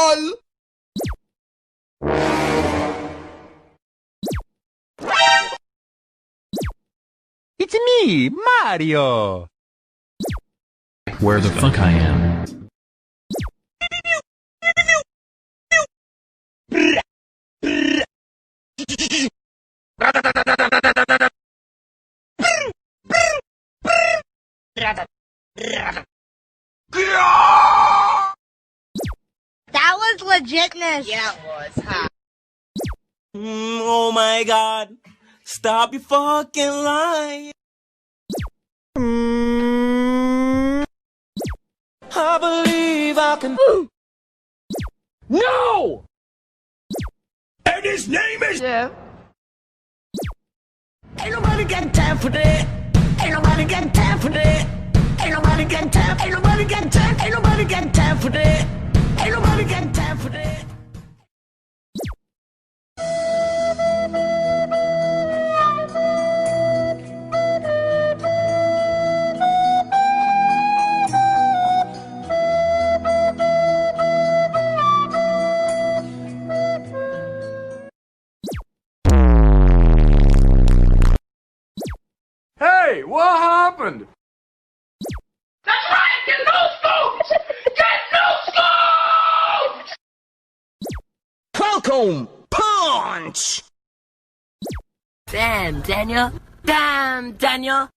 LOL! It's me, Mario! Where the fuck I am? That was legitness. Yeah, it was, huh? Oh my god. Stop your fucking lying. I believe I can. No! And his name is... Yeah. Ain't nobody got time for that. Ain't nobody got time for that. Ain't nobody got time. Ain't nobody got time. Ain't nobody got time for that. Ain't nobody got time for that. Hey, what happened? That's right! Get loose, folks! Get loose, folks! Falcon punch. Damn, Daniel. Damn, Daniel.